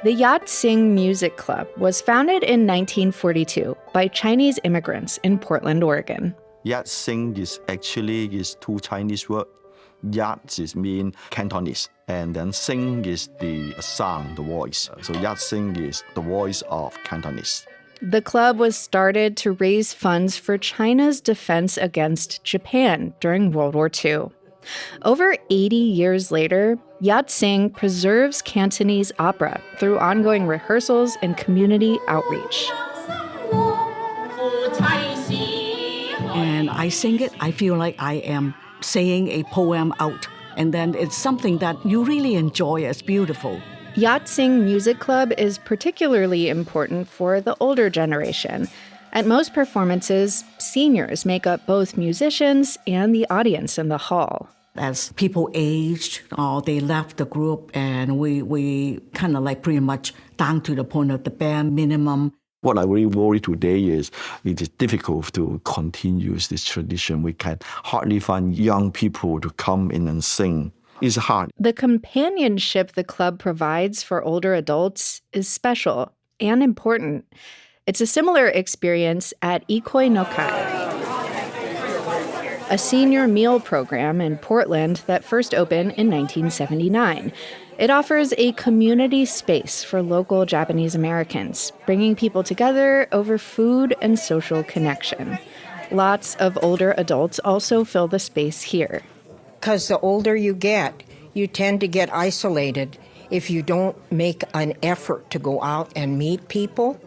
The Yat Sing Music Club was founded in 1942 by Chinese immigrants in Portland, Oregon. Yat Sing is two Chinese words. Yat mean Cantonese, and then Sing is the sound, the voice. So Yat Sing is the voice of Cantonese. The club was started to raise funds for China's defense against Japan during World War II. Over 80 years later, Yat Sing preserves Cantonese opera through ongoing rehearsals and community outreach. And I sing it, I feel like I am saying a poem out. And then it's something that you really enjoy. It's beautiful. Yat Sing Music Club is particularly important for the older generation. At most performances, seniors make up both musicians and the audience in the hall. As people aged, they left the group, and we kind of like pretty much down to the point of the bare minimum. What I really worry today is it is difficult to continue this tradition. We can hardly find young people to come in and sing. It's hard. The companionship the club provides for older adults is special and important. It's a similar experience at Ikoi no Kai, a senior meal program in Portland that first opened in 1979. It offers a community space for local Japanese Americans, bringing people together over food and social connection. Lots of older adults also fill the space here. Because the older you get, you tend to get isolated if you don't make an effort to go out and meet people.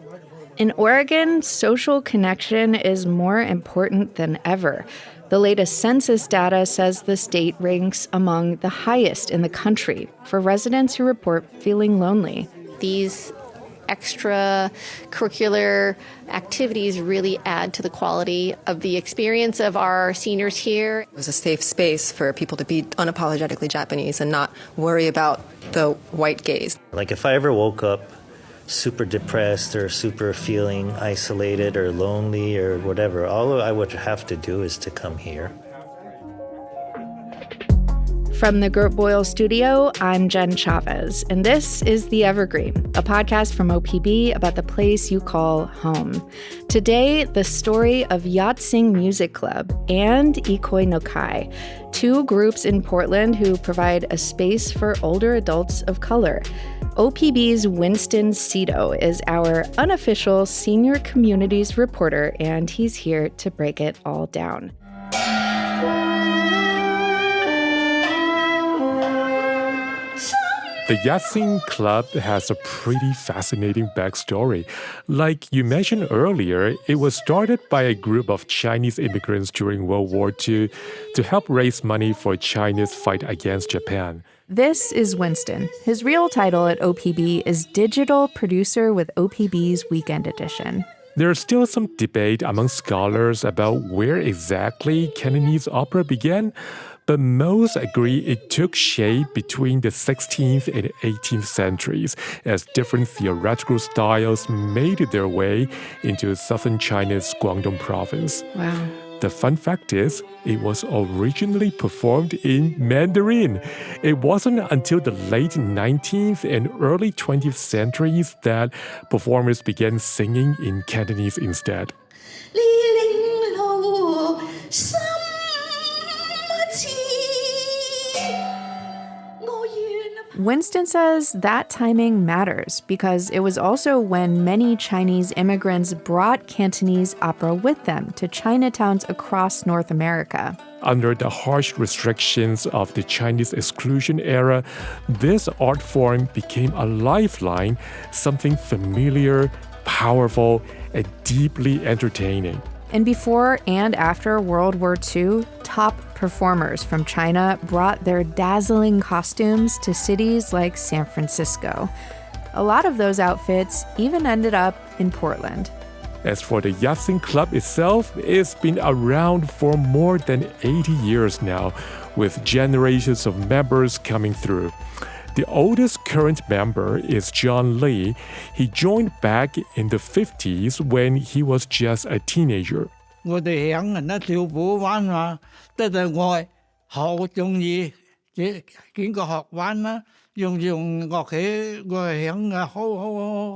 In Oregon, social connection is more important than ever. The latest census data says the state ranks among the highest in the country for residents who report feeling lonely. These extracurricular activities really add to the quality of the experience of our seniors here. It was a safe space for people to be unapologetically Japanese and not worry about the white gaze. Like if I ever woke up super depressed or super feeling isolated or lonely or whatever, all I would have to do is to come here. From the Gert Boyle studio, I'm Jen Chavez, and this is The Evergreen, a podcast from OPB about the place you call home. Today, the story of Yat Sing Music Club and Ikoi no Kai, two groups in Portland who provide a space for older adults of color. OPB's Winston Szeto is our unofficial senior communities reporter, and he's here to break it all down. The Yat Sing Club has a pretty fascinating backstory. Like you mentioned earlier, it was started by a group of Chinese immigrants during World War II to help raise money for China's fight against Japan. This is Winston. His real title at OPB is Digital Producer with OPB's Weekend Edition. There's still some debate among scholars about where exactly Cantonese opera began, but most agree it took shape between the 16th and 18th centuries as different theatrical styles made their way into southern China's Guangdong province. Wow. The fun fact is, it was originally performed in Mandarin. It wasn't until the late 19th and early 20th centuries that performers began singing in Cantonese instead. Winston says that timing matters because it was also when many Chinese immigrants brought Cantonese opera with them to Chinatowns across North America. Under the harsh restrictions of the Chinese exclusion era, this art form became a lifeline, something familiar, powerful, and deeply entertaining. And before and after World War II, top performers from China brought their dazzling costumes to cities like San Francisco. A lot of those outfits even ended up in Portland. As for the Yat Sing Club itself, it's been around for more than 80 years now, with generations of members coming through. The oldest current member is John Lee. He joined back in the 50s when he was just a teenager. 我哋響人咧跳舞玩嘛，得係愛，好中意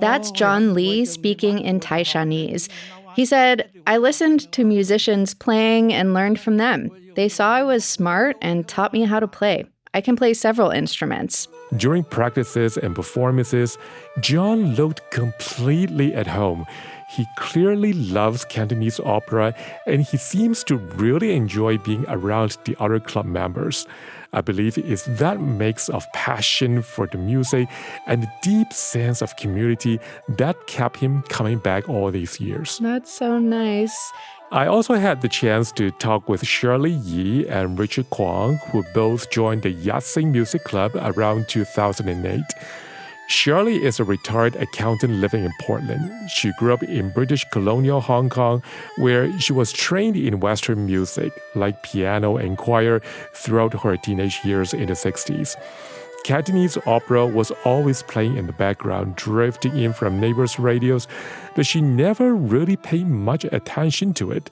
That's John Lee speaking in Taishanese. He said, I listened to musicians playing and learned from them. They saw I was smart and taught me how to play. I can play several instruments. During practices and performances, John looked completely at home. He clearly loves Cantonese opera, and he seems to really enjoy being around the other club members. I believe it's that mix of passion for the music and a deep sense of community that kept him coming back all these years. That's so nice. I also had the chance to talk with Shirley Yi and Richard Kwong, who both joined the Yat Sing Music Club around 2008. Shirley is a retired accountant living in Portland. She grew up in British colonial Hong Kong, where she was trained in Western music, like piano and choir, throughout her teenage years in the 60s. Cantonese opera was always playing in the background, drifting in from neighbors' radios, but she never really paid much attention to it.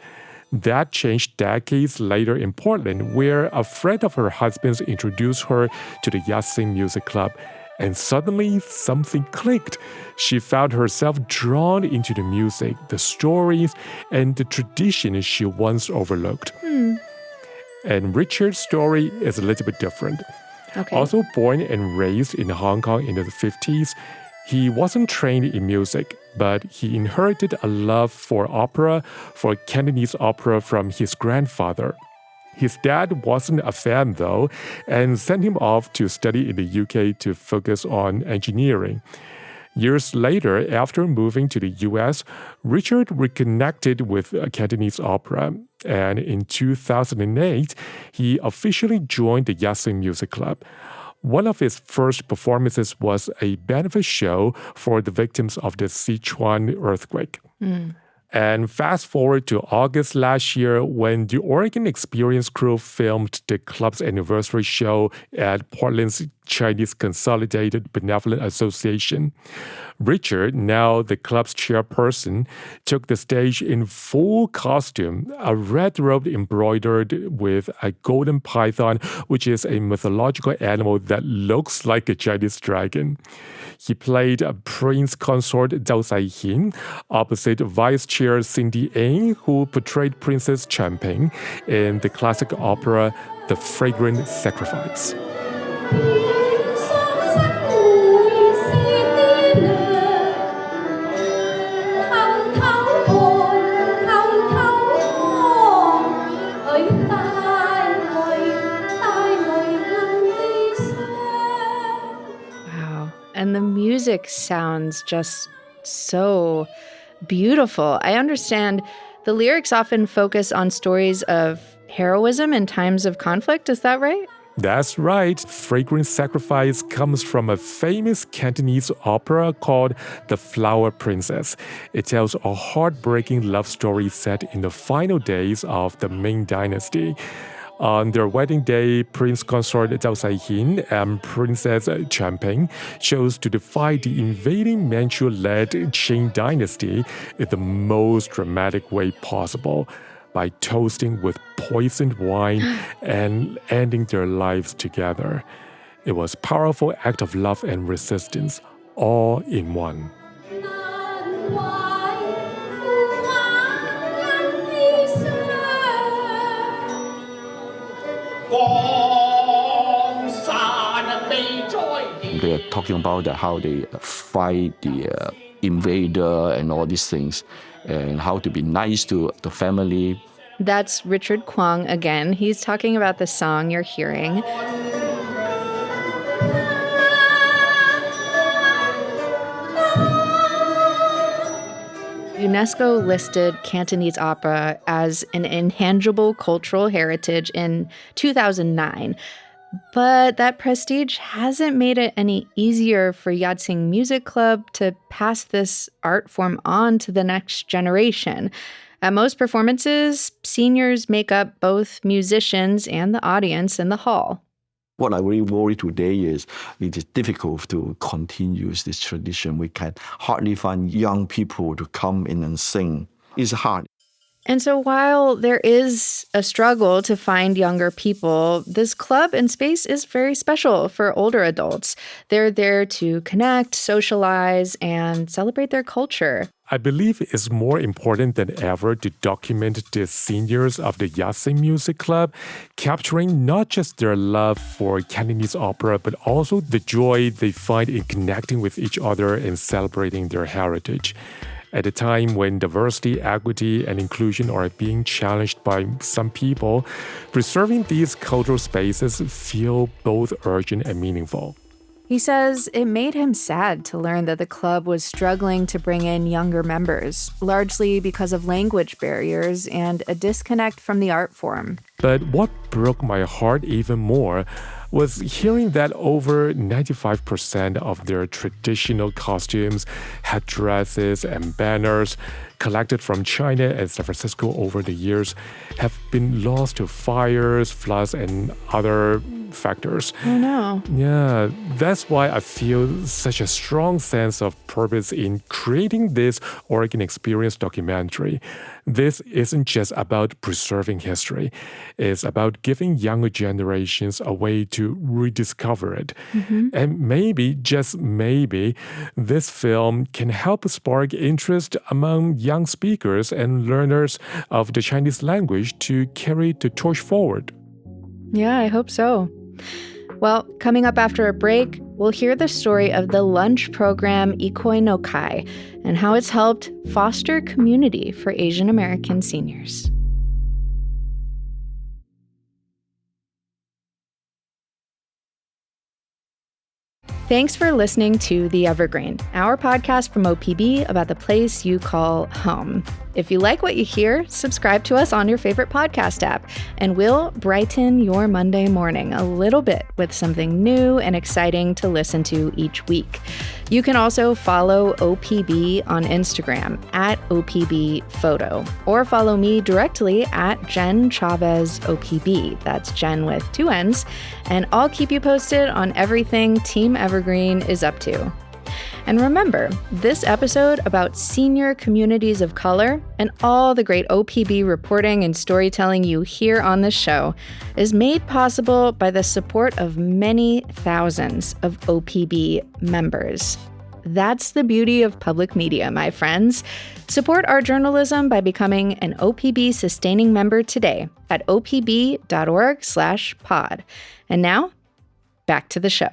That changed decades later in Portland, where a friend of her husband's introduced her to the Yat Sing Music Club. And suddenly, something clicked. She found herself drawn into the music, the stories, and the traditions she once overlooked. And Richard's story is a little bit different. Okay. Also born and raised in Hong Kong in the 50s, he wasn't trained in music, but he inherited a love for opera, for Cantonese opera from his grandfather. His dad wasn't a fan, though, and sent him off to study in the UK to focus on engineering. Years later, after moving to the US, Richard reconnected with Cantonese opera, and in 2008, he officially joined the Yat Sing Music Club. One of his first performances was a benefit show for the victims of the Sichuan earthquake. And fast forward to August last year when the Oregon Experience crew filmed the club's anniversary show at Portland's Chinese Consolidated Benevolent Association. Richard, now the club's chairperson, took the stage in full costume, a red robe embroidered with a golden python, which is a mythological animal that looks like a Chinese dragon. He played Prince Consort Zhao Saihin opposite Vice Chair Cindy Ng, who portrayed Princess Champing in the classic opera The Fragrant Sacrifice. And the music sounds just so beautiful. I understand the lyrics often focus on stories of heroism in times of conflict. Is that right? That's right. Fragrant Sacrifice comes from a famous Cantonese opera called The Flower Princess. It tells a heartbreaking love story set in the final days of the Ming Dynasty. On their wedding day, Prince Consort Zhao Saihin and Princess Champing chose to defy the invading Manchu-led Qing dynasty in the most dramatic way possible, by toasting with poisoned wine and ending their lives together. It was a powerful act of love and resistance, all in one. They're talking about how they fight the invader and all these things, and how to be nice to the family. That's Richard Kwong again. He's talking about the song you're hearing. UNESCO listed Cantonese opera as an intangible cultural heritage in 2009. But that prestige hasn't made it any easier for Yat Sing Music Club to pass this art form on to the next generation. At most performances, seniors make up both musicians and the audience in the hall. What I really worry today is it is difficult to continue this tradition. We can hardly find young people to come in and sing. It's hard. And so while there is a struggle to find younger people, this club and space is very special for older adults. They're there to connect, socialize, and celebrate their culture. I believe it's more important than ever to document the seniors of the Yat Sing Music Club, capturing not just their love for Cantonese opera, but also the joy they find in connecting with each other and celebrating their heritage. At a time when diversity, equity, and inclusion are being challenged by some people, preserving these cultural spaces feel both urgent and meaningful. He says it made him sad to learn that the club was struggling to bring in younger members, largely because of language barriers and a disconnect from the art form. But what broke my heart even more was hearing that over 95% of their traditional costumes, headdresses, and banners collected from China and San Francisco over the years have been lost to fires, floods, and other factors. Oh no. Yeah, that's why I feel such a strong sense of purpose in creating this Oregon Experience documentary. This isn't just about preserving history. It's about giving younger generations a way to rediscover it. And maybe, just maybe, this film can help spark interest among young speakers and learners of the Chinese language to carry the torch forward. Yeah, I hope so. Well, coming up after a break, we'll hear the story of the lunch program Ikoi no Kai and how it's helped foster community for Asian American seniors. Thanks for listening to The Evergreen, our podcast from OPB about the place you call home. If you like what you hear, subscribe to us on your favorite podcast app, and we'll brighten your Monday morning a little bit with something new and exciting to listen to each week. You can also follow OPB on Instagram at OPB Photo, or follow me directly at Jen Chavez OPB. That's Jen with 2 N's. And I'll keep you posted on everything Team Evergreen is up to. And remember, this episode about senior communities of color and all the great OPB reporting and storytelling you hear on this show is made possible by the support of many thousands of OPB members. That's the beauty of public media, my friends. Support our journalism by becoming an OPB sustaining member today at opb.org/pod. And now, back to the show.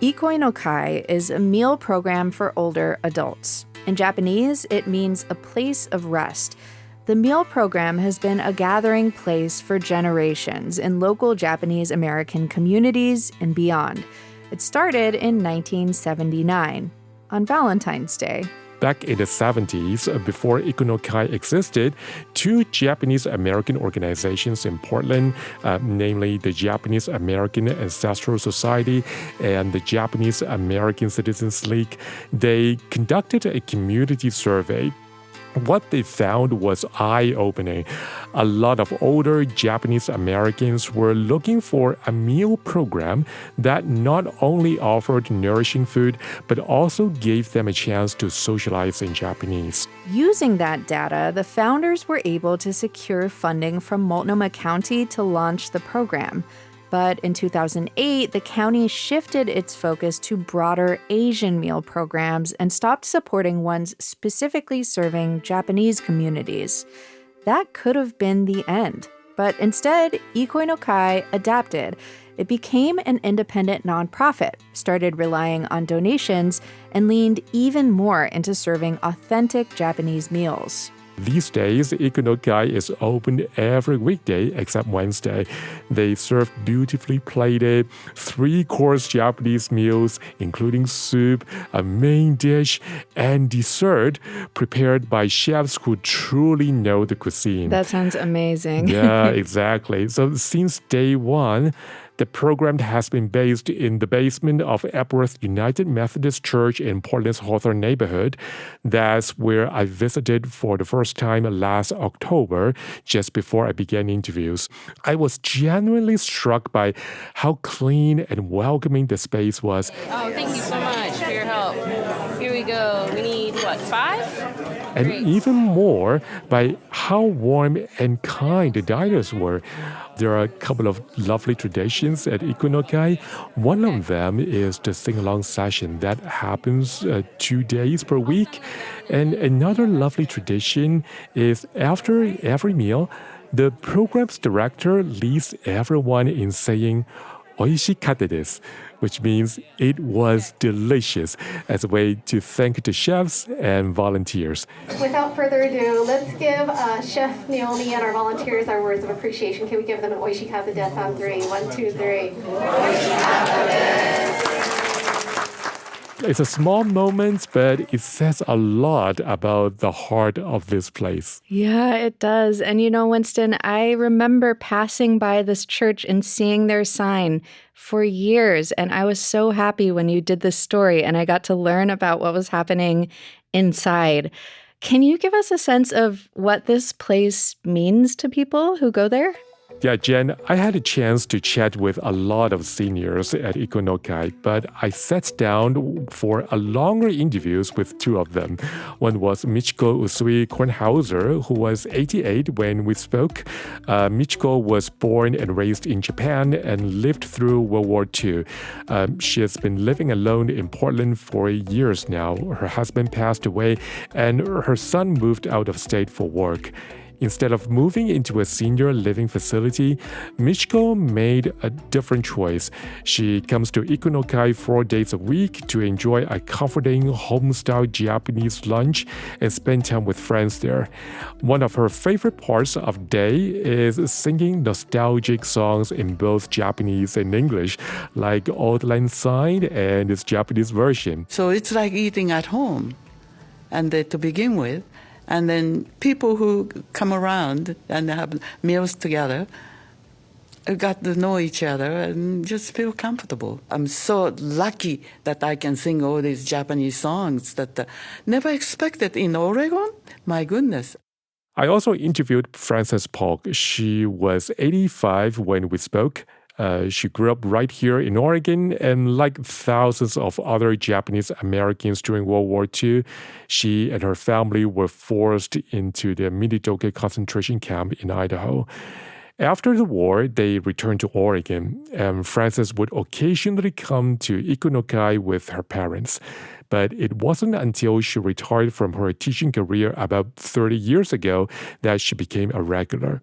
Ikoi no Kai is a meal program for older adults. In Japanese, it means a place of rest. The meal program has been a gathering place for generations in local Japanese American communities and beyond. It started in 1979, on Valentine's Day. Back in the 70s, before Ikoi no Kai existed, 2 Japanese American organizations in Portland, namely the Japanese American Ancestral Society and the Japanese American Citizens League, they conducted a community survey. What they found was eye-opening. A lot of older Japanese Americans were looking for a meal program that not only offered nourishing food, but also gave them a chance to socialize in Japanese. Using that data, the founders were able to secure funding from Multnomah County to launch the program. But in 2008, the county shifted its focus to broader Asian meal programs and stopped supporting ones specifically serving Japanese communities. That could have been the end. But instead, Ikoi no Kai adapted. It became an independent nonprofit, started relying on donations, and leaned even more into serving authentic Japanese meals. These days, Ikoi no Kai is open every weekday except Wednesday. They serve beautifully plated 3-course Japanese meals, including soup, a main dish, and dessert prepared by chefs who truly know the cuisine. That sounds amazing. Yeah, exactly. So since day one, the program has been based in the basement of Epworth United Methodist Church in Portland's Hawthorne neighborhood. That's where I visited for the first time last October, just before I began interviews. I was genuinely struck by how clean and welcoming the space was. Oh, thank you so much for your help. Here we go. We need, 5? and even more by how warm and kind the diners were. There are a couple of lovely traditions at Ikoi. One of them is the sing-along session that happens 2 days per week. And another lovely tradition is after every meal, the program's director leads everyone in saying, "Oishikatta desu," which means it was delicious, as a way to thank the chefs and volunteers. Without further ado, let's give Chef Naomi and our volunteers our words of appreciation. Can we give them an oishikatta desu on 3? 1, 2, 3. Oishikatta desu. It's a small moment, but it says a lot about the heart of this place. Yeah, it does. And you know, Winston, I remember passing by this church and seeing their sign for years. And I was so happy when you did this story and I got to learn about what was happening inside. Can you give us a sense of what this place means to people who go there? Yeah, Jen, I had a chance to chat with a lot of seniors at Ikoi, but I sat down for a longer interviews with 2 of them. One was Michiko Usui Kornhauser, who was 88 when we spoke. Michiko was born and raised in Japan and lived through World War II. She has been living alone in Portland for years now. Her husband passed away and her son moved out of state for work. Instead of moving into a senior living facility, Michiko made a different choice. She comes to Ikoi 4 days a week to enjoy a comforting home-style Japanese lunch and spend time with friends there. One of her favorite parts of the day is singing nostalgic songs in both Japanese and English, like Auld Lang Syne and its Japanese version. So it's like eating at home, and to begin with. And then people who come around and have meals together got to know each other and just feel comfortable. I'm so lucky that I can sing all these Japanese songs that never expected in Oregon. My goodness. I also interviewed Frances Polk. She was 85 when we spoke. She grew up right here in Oregon, and like thousands of other Japanese Americans during World War II, she and her family were forced into the Minidoka concentration camp in Idaho. After the war, they returned to Oregon, and Frances would occasionally come to Ikoi with her parents. But it wasn't until she retired from her teaching career about 30 years ago that she became a regular.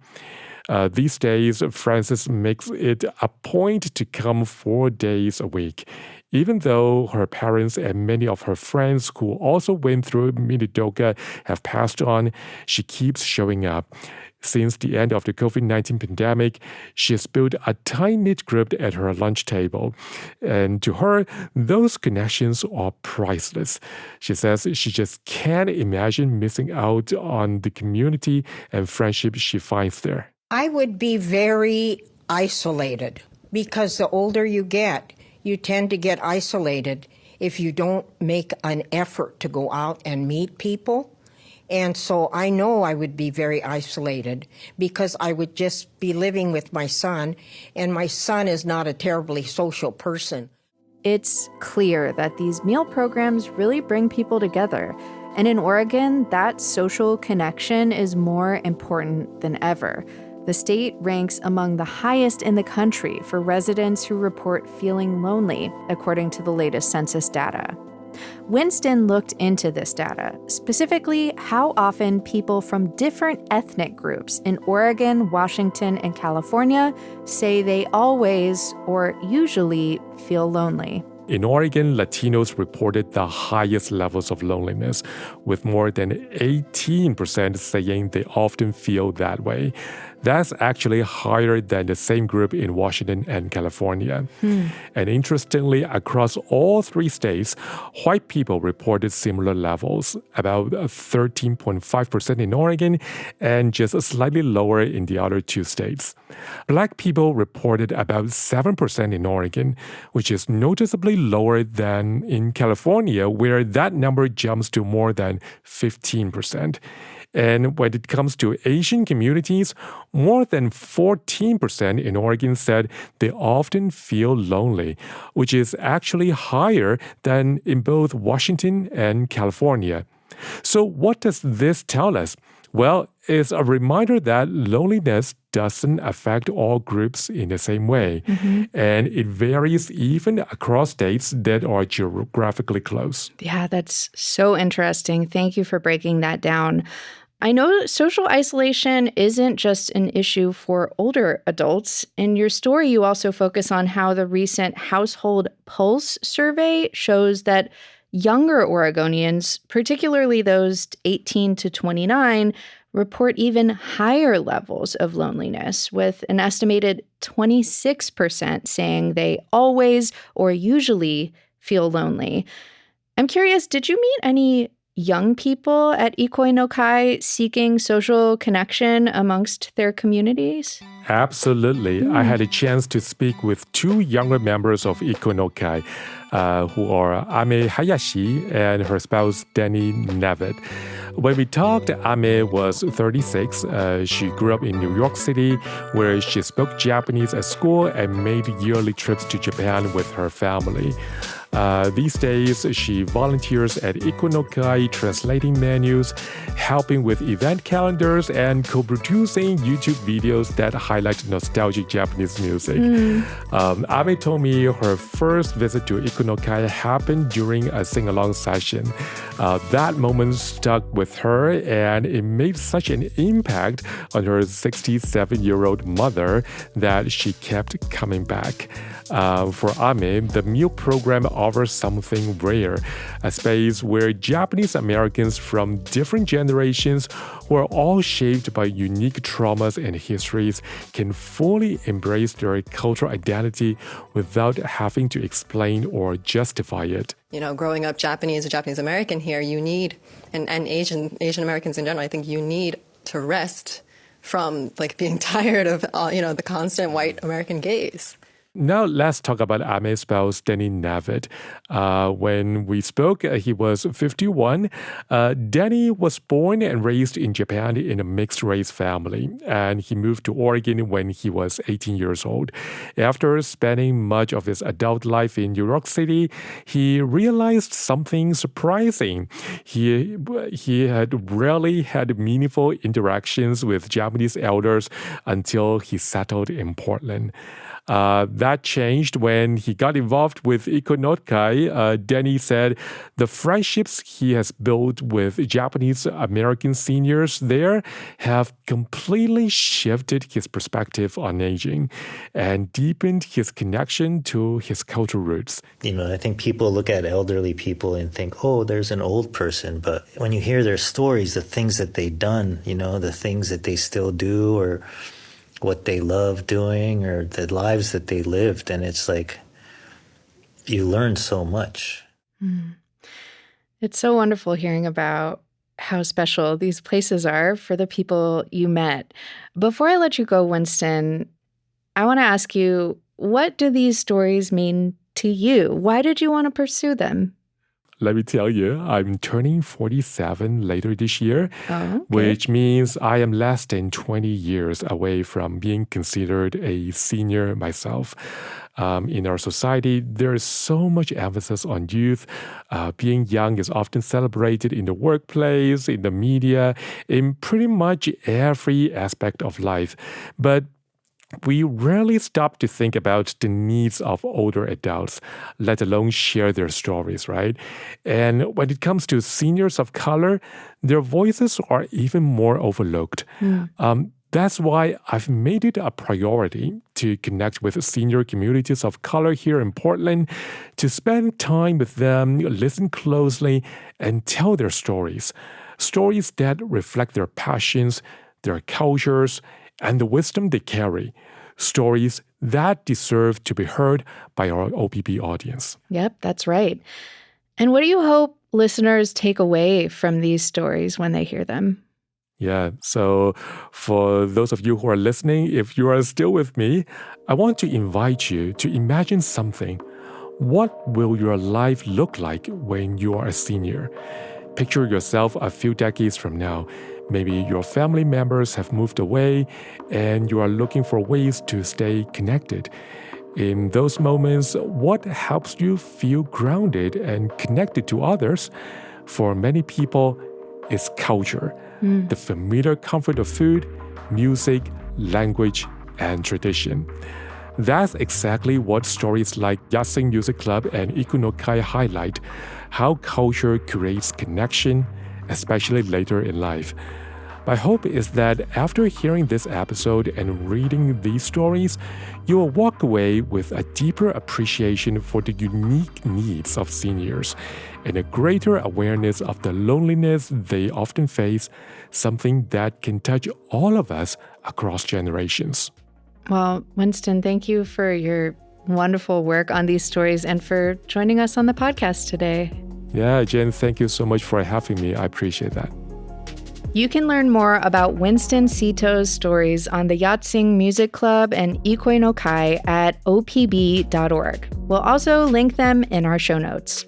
These days, Frances makes it a point to come 4 days a week. Even though her parents and many of her friends who also went through Minidoka have passed on, she keeps showing up. Since the end of the COVID-19 pandemic, she has built a tight-knit group at her lunch table. And to her, those connections are priceless. She says she just can't imagine missing out on the community and friendship she finds there. I would be very isolated because the older you get, you tend to get isolated if you don't make an effort to go out and meet people. And so I know I would be very isolated because I would just be living with my son, and my son is not a terribly social person. It's clear that these meal programs really bring people together. And in Oregon, that social connection is more important than ever. The state ranks among the highest in the country for residents who report feeling lonely, according to the latest census data. Winston looked into this data, specifically how often people from different ethnic groups in Oregon, Washington, and California say they always or usually feel lonely. In Oregon, Latinos reported the highest levels of loneliness, with more than 18% saying they often feel that way. That's actually higher than the same group in Washington and California. And interestingly, across all 3 states, white people reported similar levels, about 13.5% in Oregon and just slightly lower in the other 2 states. Black people reported about 7% in Oregon, which is noticeably lower than in California, where that number jumps to more than 15%. And when it comes to Asian communities, more than 14% in Oregon said they often feel lonely, which is actually higher than in both Washington and California. So what does this tell us? Well, it's a reminder that loneliness doesn't affect all groups in the same way. And it varies even across states that are geographically close. Yeah, that's so interesting. Thank you for breaking that down. I know social isolation isn't just an issue for older adults. In your story, you also focus on how the recent Household Pulse survey shows that younger Oregonians, particularly those 18 to 29, report even higher levels of loneliness, with an estimated 26% saying they always or usually feel lonely. I'm curious, did you meet any young people at Ikoi no Kai seeking social connection amongst their communities? Absolutely. I had a chance to speak with two younger members of Ikoi no Kai, who are Ame Hayashi and her spouse Danny Nevitt. When we talked, Ame was 36. She grew up in New York City, where she spoke Japanese at school and made yearly trips to Japan with her family. These days, she volunteers at Ikoi no Kai translating menus, helping with event calendars, and co-producing YouTube videos that highlight nostalgic Japanese music. Abe told me her first visit to Ikoi no Kai happened during a sing-along session. That moment stuck with her, and it made such an impact on her 67-year-old mother that she kept coming back. For Ame, the meal program offers something rare, a space where Japanese Americans from different generations who are all shaped by unique traumas and histories can fully embrace their cultural identity without having to explain or justify it. You know, growing up Japanese or Japanese American here, you need, and Asian Americans in general, I think you need to rest from like being tired of, the constant white American gaze. Now let's talk about Ame's spouse, Danny Nevitt. When we spoke, he was 51. Danny was born and raised in Japan in a mixed-race family, and he moved to Oregon when he was 18 years old. After spending much of his adult life in New York City, he realized something surprising. He had rarely had meaningful interactions with Japanese elders until he settled in Portland. That changed when he got involved with Ikoi no Kai. Danny said the friendships he has built with Japanese American seniors there have completely shifted his perspective on aging and deepened his connection to his cultural roots. I think people look at elderly people and think, oh, there's an old person. But when you hear their stories, the things that they've done, the things that they still do or what they love doing or the lives that they lived. And it's like, you learn so much. It's so wonderful hearing about how special these places are for the people you met. Before I let you go, Winston, I want to ask you, what do these stories mean to you? Why did you want to pursue them? Let me tell you, I'm turning 47 later this year, okay. Which means I am less than 20 years away from being considered a senior myself. In our society, there is so much emphasis on youth. Being young is often celebrated in the workplace, in the media, in pretty much every aspect of life. But we rarely stop to think about the needs of older adults, let alone share their stories, right? And when it comes to seniors of color, their voices are even more overlooked. That's why I've made it a priority to connect with senior communities of color here in Portland, to spend time with them, listen closely, and tell their stories. Stories that reflect their passions, their cultures, and the wisdom they carry. Stories that deserve to be heard by our OPB audience. Yep, that's right. And what do you hope listeners take away from these stories when they hear them? Yeah, so for those of you who are listening, if you are still with me, I want to invite you to imagine something. What will your life look like when you are a senior? Picture yourself a few decades from now. Maybe your family members have moved away and you are looking for ways to stay connected. In those moments, what helps you feel grounded and connected to others? For many people, it's culture, the familiar comfort of food, music, language, and tradition. That's exactly what stories like Yat Sing Music Club and Ikoi highlight, how culture creates connection, especially later in life. My hope is that after hearing this episode and reading these stories, you will walk away with a deeper appreciation for the unique needs of seniors and a greater awareness of the loneliness they often face, something that can touch all of us across generations. Well, Winston, thank you for your wonderful work on these stories and for joining us on the podcast today. Yeah, Jen, thank you so much for having me. I appreciate that. You can learn more about Winston Szeto's stories on the Yat Sing Music Club and Ikoi no Kai at opb.org. We'll also link them in our show notes.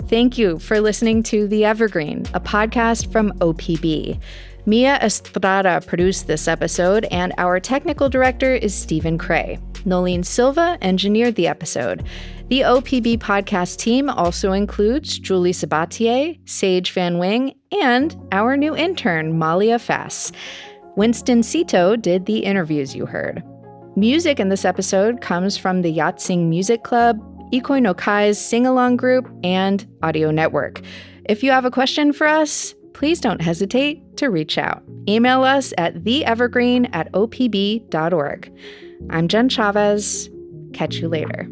Thank you for listening to The Evergreen, a podcast from OPB. Mia Estrada produced this episode, and our technical director is Stephen Cray. Nolene Silva engineered the episode. The OPB podcast team also includes Julie Sabatier, Sage Van Wing, and our new intern, Malia Fass. Winston Szeto did the interviews you heard. Music in this episode comes from the Yat Sing Music Club, Ikoi no Kai's sing-along group, and Audio Network. If you have a question for us, please don't hesitate to reach out. Email us at theevergreen@opb.org. I'm Jen Chavez. Catch you later.